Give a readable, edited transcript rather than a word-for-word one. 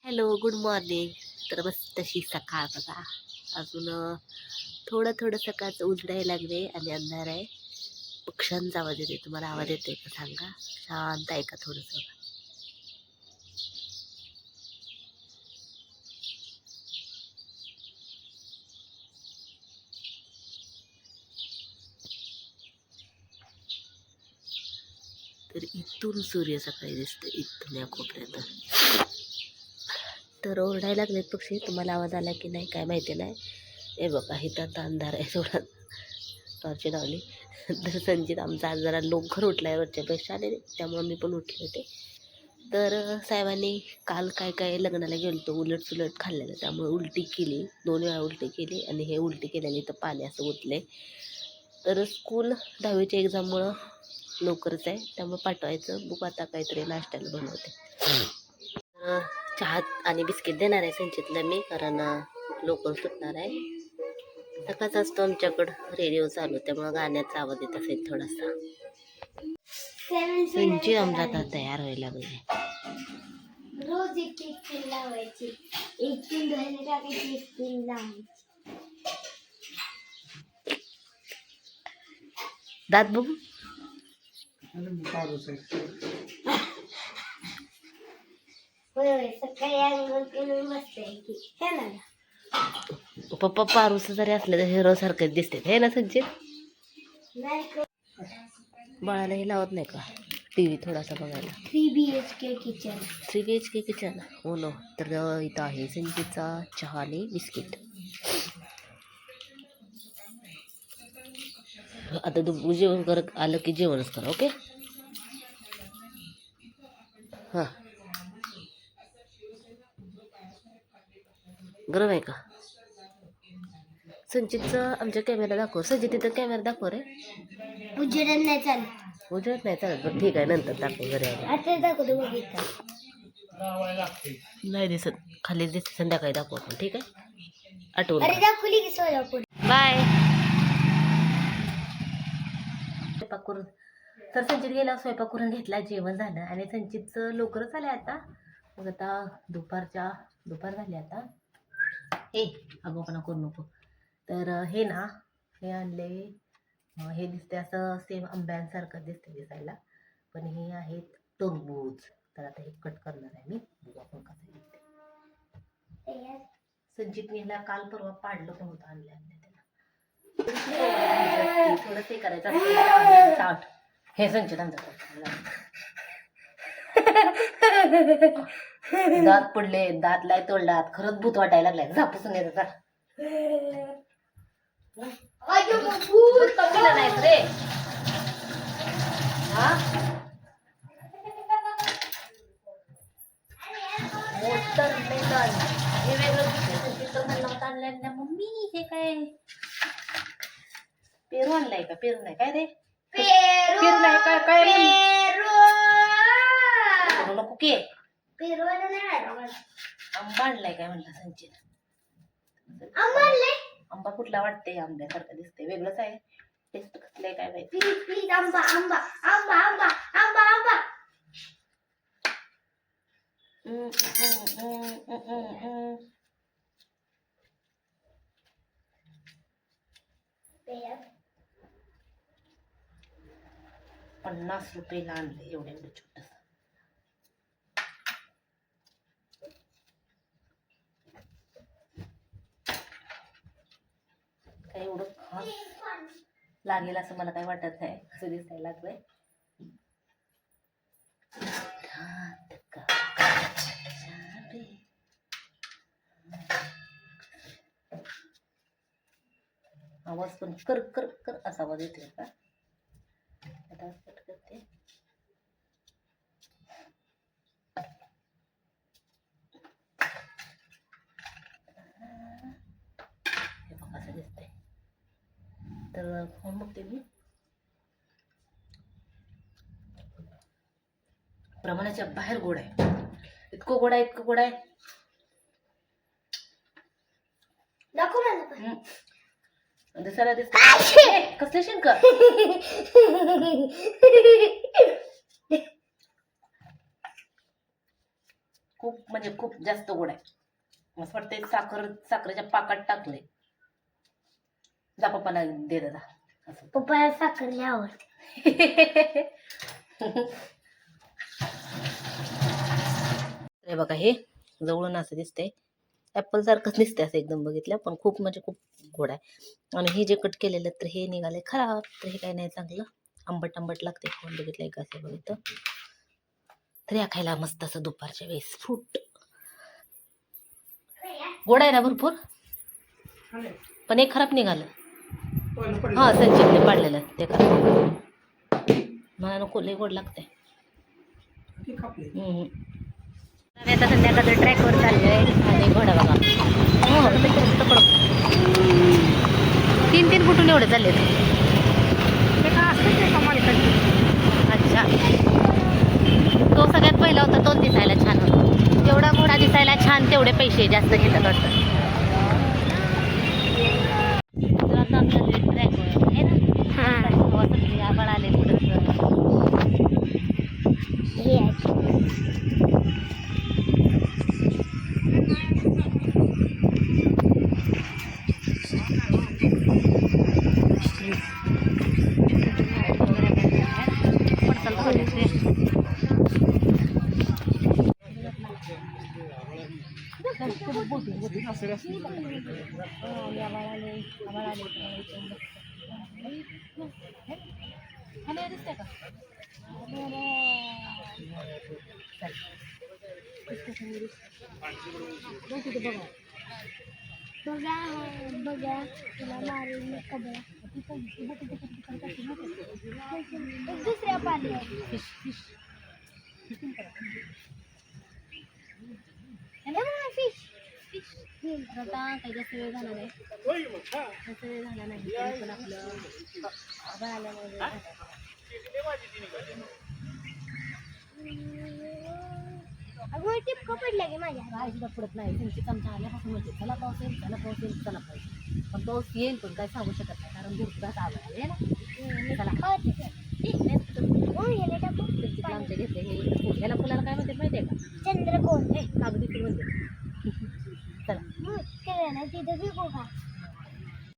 Hello, good morning. तर बस तशी सकाळ बघा. अजून थोडं थोडं सकाळचं उजडायला लागले आणि अंधार आहे. पक्ष्यांचा आवाज येते. तुम्हाला आवाज येतोय का सांगा? शांत ऐका थोडंसं. तर इथून सूर्य सकाळी दिसतो, इथून या कोपऱ्यात. तर ओरडायला लागलेत पक्षी. तुम्हाला आवाज आला की नाही काय माहिती नाही. हे बघा, इथं आता अंधार आहे थोडा. टॉर्च लावली. तर संजित आमचा आज जरा लवकर उठला आहे वरच्यापेक्षा, आणि त्यामुळे मी पण उठले होते. तर साहेबांनी काल काय काय लग्नाला गेलतो उलट सुलट खाल्लेलं, त्यामुळे उलटी केली, 2 वेळा उलटी केली. आणि हे उलटी केल्याने तर पाणी असं उठले. तर स्कूल 10वीच्या एक्झाममुळं लवकरच आहे, त्यामुळे पाठवायचं. बुक आता काहीतरी नाश्त्याला बनवते. तर चहा आणि बिस्किट देणार आहे संचितला मी, कारण लवकर सुटणार आहे. सकाळच असतो आमच्याकडं रेडिओ चालू, त्यामुळं गाण्याचा आवाज येत असेल थोडासा. संची आमचा आता तयार व्हायला लागले. रोज एक एक पिन लावायची, एक पिन घालून टाकायची, एक पिन लावायची. दात बघू. होय, सकाळी अंघोळ करून बसते की हे ना. पप्पा पारूस जरी असले तर हिरो सारखेच दिसते हे ना संचित. बाळाला हे लावत नाही का टीव्ही थोडासा बघायला? 3 BHK किचन. 3 BHK kitchen. हो नो. तर इथं आहे संचितचा चहा आणि बिस्किट. आता तू जेवण करत आलं की जेवणच करा, ओके? हां, गरम आहे का? संचितचं आमच्या कॅमेरा दाखव. संचित तिथं कॅमेरा दाखव रे. उजेडात नाही चालत. उजेडत नाही चालत. बरं ठीक आहे, नंतर दाखव घरी आलं. आता दाखवतो बघितलं. नाही दिसत, खाली दिसत. संध्याकाळी दाखव आपण, ठीक आहे? आठवण. अरे दाखवली की सोलापूर. बाय. स्वयंपाक करून तर संचित गेला, स्वयंपाक करून घेतला, जेवण झालं. आणि संचितचं लवकरच आलं आता. मग आता दुपार झाली आता. हे आगोपणा करू नको. तर हे ना, हे आणले. हे दिसते असं सेम आंब्यांसारखं दिसते दिसायला, पण हे आहेत टरबूज. तर आता हे कट करणार आहे मी. बघू आपण कसं दिसते. संचितने ह्याला काल परवा पाडलं पण होतं, आणलं त्याला. थोडं ते करायचं असतं. हे संचित आमचं दात पडले, दात लाय तोडलात. खरंच भूत वाटायला लागलाय. झापूसून येत आता. नाहीत रे. हा, मोटर मेलन हे वेगळं दिसतंय. म्हणलं होतं आणलंय ना मम्मी. हे काय पेरू आणलाय का? पेरू नाही काय रे. पेरू नाही काय काय नको की. आंबा आणलाय काय म्हणला संचित. आंबा कुठला वाटते? आंब्यासारखं दिसते, वेगळंच आहे. टेस्ट कसलं आहे काय माहिती. प्लीज आंबा आंबा आंबा आंबा आंबा आंबा. ₹50 आणले, एवढे एवढे छोटस. काय एवढं खास लागेल असं मला काय वाटत नाही. कसं दिसायला लागलंय. आवाज पण कर कर कर असा आवाज येतोय का? आता कट करते. हे बघ असं दिसतंय. तर फोन बघते मी. प्रमाणाच्या बाहेर गोड आहे. इतकं गोड आहे, इतकं गोड आहे. दाखव मला पण. दिसायला दिसतंय. कसले शंकर. खूप म्हणजे खूप जास्त गोड आहे. असं वाटतंय साखरेच्या पाकात टाकले. जा पप्पाला दे दादा. असं पप्पाला साखर लय आवडते. हे बघा, हे जवळून असं दिसतंय ऍपल सारखंच दिसतंय असं एकदम बघितलं, पण खूप म्हणजे खूप गोड आहे. आणि हे जे कट केलेलं तर हे निघाले खराब, तर हे काही नाही चांगलं, आंबट आंबट लागते. कोण बघितलं एक असं बघितलं तर या खायला मस्त असं दुपारच्या वेळेस फ्रूट. गोड आहे ना भरपूर, पण एक खराब निघालं. हा संजीवने पाडलेलं ते खराब, मला नको, लय गोड लागते. आम्ही आता संध्याकाळचं ट्रॅकवर चाललोय आणि घोडा बघा. हो तकडं 3 फुटून एवढे चालले. अच्छा, तो सगळ्यात पहिला होता, तोच दिसायला छान होता. जेवढा घोडा दिसायला छान तेवढे पैसे जास्त घेतात वाटतं. तर आता आम्ही आले ट्रॅकवर आहे ना, आबाळ आले थोडंसं. बघा तुला मारून दुसऱ्या पाण्यात आता काही जास्त वेळ झाला नाही, जास्त वेळ झाला नाही, पण आपलं आभाळ आल्यामुळे अगं टिपकं पडलं की माझ्या अजिबात पडत नाही. तुमची चमचा आल्यापासून म्हणते चला पाऊस येईल, चला पाऊस येईल, चला पाऊस येईल. पण पाऊस येईल पण काय सांगू शकत नाही, कारण भरपूर असा आभाळ आहे ना. चला आमच्या घेतले हे याला फुलाला काय म्हणतात माहितीये का? चंद्रकोर हे कागदी फुल म्हणते.